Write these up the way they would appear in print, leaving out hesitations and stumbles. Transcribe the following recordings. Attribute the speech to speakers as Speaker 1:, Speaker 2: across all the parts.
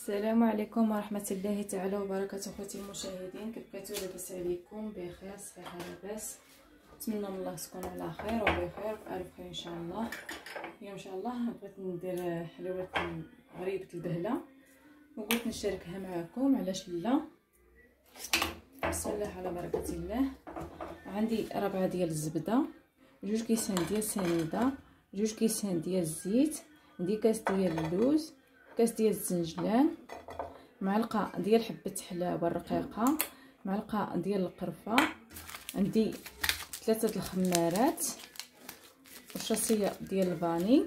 Speaker 1: السلام عليكم ورحمة الله تعالى وبركاته. اخوتي المشاهدين، كيف بقيتو؟ لاباس عليكم؟ بخير، صحيحه لاباس؟ نتمنى من الله تكونوا على خير وبخير والف خير ان شاء الله. اليوم ان شاء الله بغيت ندير حلوه غريبه البهله وقلت نشاركها معكم، علاش لا؟ بسم الله على بركه الله. عندي 4 ديال الزبده، 2 كيسان ديال السنيده، 2 كيسان ديال الزيت، عندي كاس ديال اللوز، كاس ديال الزنجلان، معلقه ديال حبه حلاوه الرقيقه، معلقه ديال القرفه، عندي 3 الخمارات، وشاصيه ديال الفاني،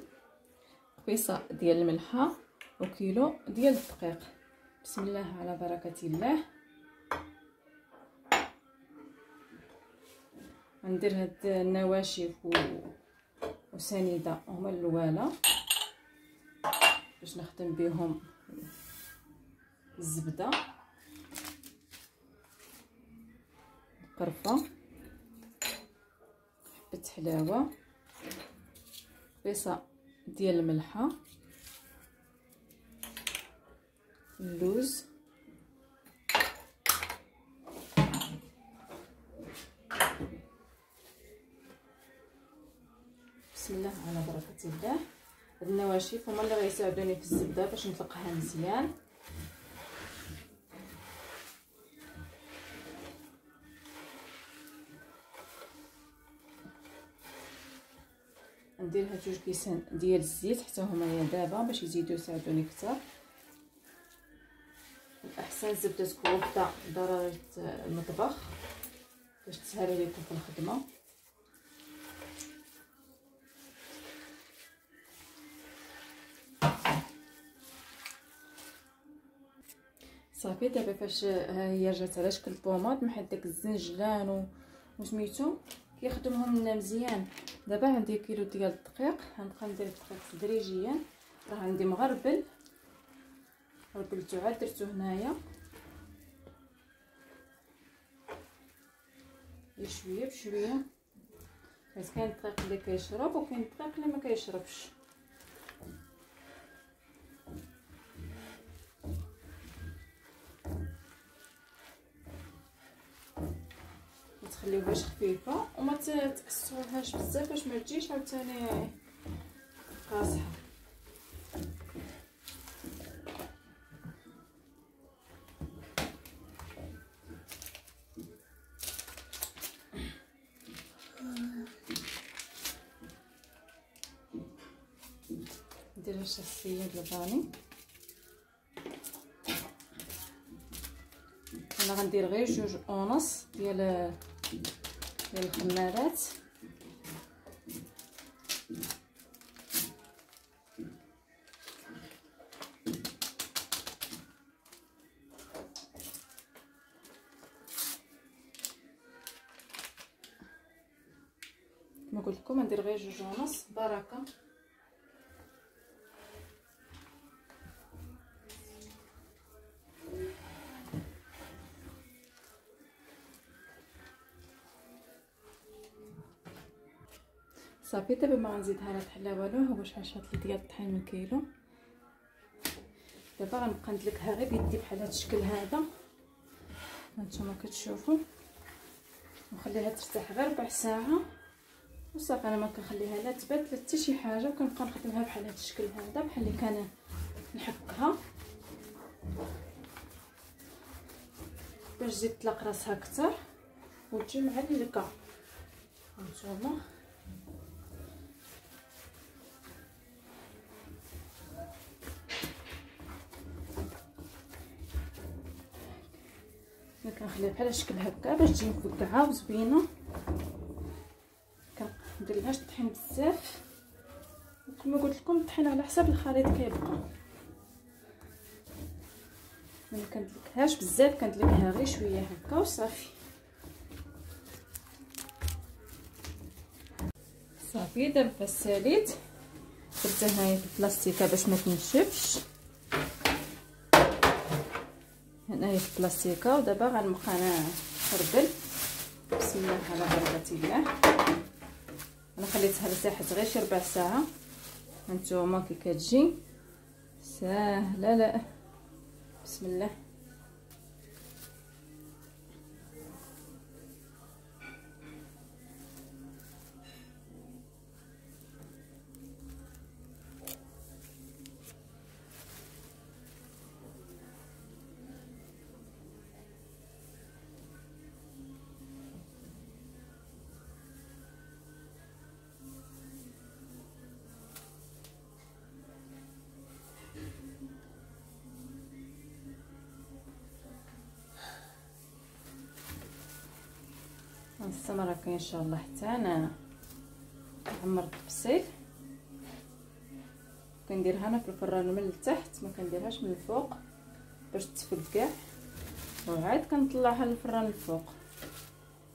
Speaker 1: قبيصه ديال الملحه، وكيلو ديال الدقيق. بسم الله على بركه الله. غندير هاد النواشف وسنيده هما الاولى باش نخدم بهم الزبده، قرفه، حبه حلاوه، قبيصه ديال الملحه، اللوز، بسم الله على بركه الله. هاد النواشف هما اللي غيساعدوني في الزبده باش نطلقها مزيان. نديرها 2 كيسان ديال الزيت حتى هما دابا باش يزيدوا يساعدوني اكثر. الاحسن الزبده تكون واخده درجه المطبخ باش تسهل عليكم في الخدمه. صافي دابا فاش هي رجعت على شكل بوماد محال داك الزنجلان وسميتو كيخدمهم لنا مزيان. دابا عندي كيلو ديال الدقيق، غنبقى ندير الدقيق تدريجيا. راه عندي مغربل غربلتو عاد درتو هنايا شويه بشويه، حيت كاين الدقيق اللي كيشرب وكاين الدقيق اللي ما كيشربش. تخليوهاش خفيفه وما تكسروهاش بزاف باش ما تجيش عاوتاني قاصحه. ندير الشخصيه ديال الفاني. انا غندير غير 2.5 ديال الخمارات. كما قلت لكم ندير غير 2.5 بركه. صافي دابا ما غنزيدها لا طحين لا والو. هو شحال شاط لي ديال الطحين من كيلو. دابا غنبقى ندلكها غير بيدي بحال هاد الشكل هذا هانتوما كتشوفوا، ونخليها ترتاح غير ربع ساعه وصافي. انا ما كنخليها لا تبات لا حتى شي حاجه، وكنبقى نخدمها بحال هاد الشكل هذا بحال اللي كان نحكها باش تزيد تطلق راسها اكثر وتجي معلقه. هانتوما كنخليها بحال الشكل هكا باش تجي مفقعه وزوينه. كنديرلهاش الطحين بزاف، وكما قلت لكم الطحين على حساب الخليط كيبقى. ما كندلكهاش بزاف، كندلكها غير شويه هكا وصافي. صافي دابا فاش ساليت درتها هنايا في البلاستيكه باش ما تنشفش، هنايا في البلاستيكه. ودابا غنبقى نخربل. بسم الله على بركه الله. انا خليتها لساحت غير شي ربع ساعه. هانتوما كي كتجي ساهله، لا بسم الله. غنستمر هكا ان شاء الله حتى انا عمرت البصيل. كنديرها انا في الفران من التحت، ما كنديرهاش من الفوق باش تفكاع، وعاد كنطلعها للفران الفوق.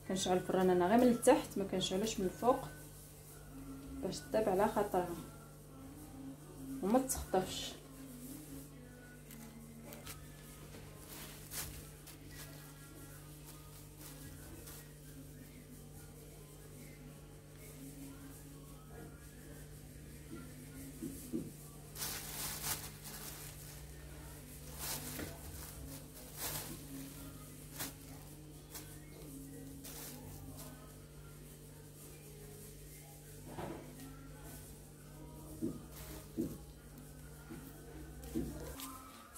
Speaker 1: كنشعل الفران انا غير من التحت، ما كنشعلوش من الفوق باش تطيب على خاطرها وما تسخطفش.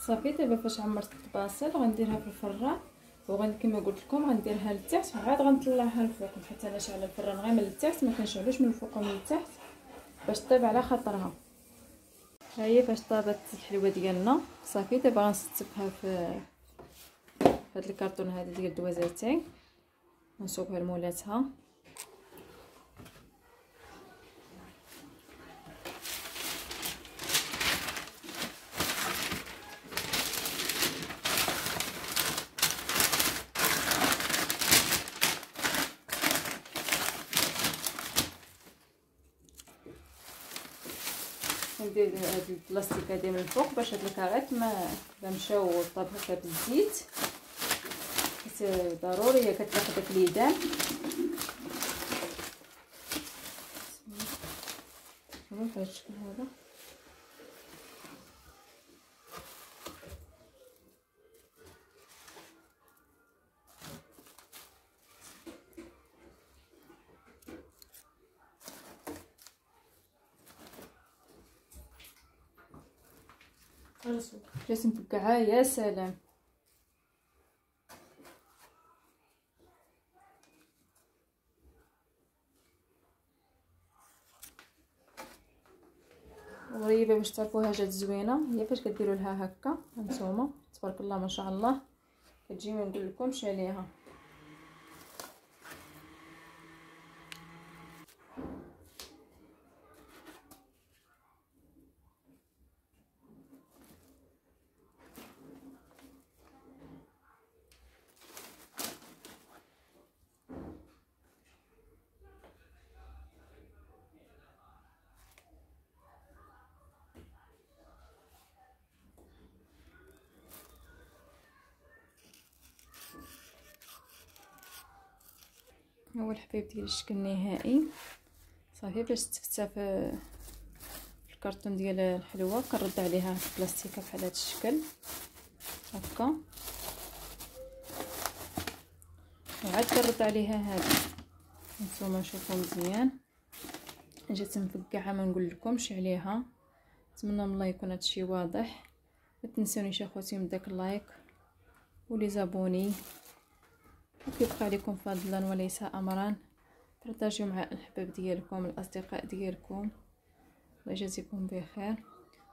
Speaker 1: صافي دابا فاش عمرت البصل غنديرها في الفران، كما قلت لكم غنديرها للتحت وعاد غنطلعها للفوق، حيت انا شاعله الفران غير من التحت، ما كنشعلوش من الفوق ومن التحت باش طيب على خاطرها. ها هي فاش طابت الحلوه ديالنا. صافي دابا غنستفها في هاد الكرتون هذا ديال الدوازاتين، نصوبها لمولاتها. ندير هاد البلاستيك هادي من الفوق باش هاد الكاغيط ما مشاو طاب هكا بالزيت، حيت ضروري هي كتلاقي داك اليدان. شوفوا بهذا الشكل هذا. جات مفقعه يا سلام. غريبه باش تعرفوها جات زوينه هي فاش كديروا لها هكا. هانتوما تبارك الله ما شاء الله كتجي ما نقول لكمش عليها. هو الحبيب ديال الشكل النهائي. صافي باش تفتح في الكرتون ديال الحلوه كنرد عليها البلاستيكه بحال هذا الشكل هكا، وعاد كنرد عليها هذا. نتوما شوفوا مزيان جات مفقعه ما نقول لكمش عليها. نتمنى من الله يكون هادشي واضح. ما تنسونيش اخوتي من داك اللايك ولي زابوني، وكيبقى عليكم فضلا وليس امرا بارطاجيو مع الاحباب ديالكم الاصدقاء ديالكم. الله يجازيكم بخير.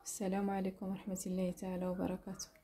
Speaker 1: السلام عليكم ورحمه الله تعالى وبركاته.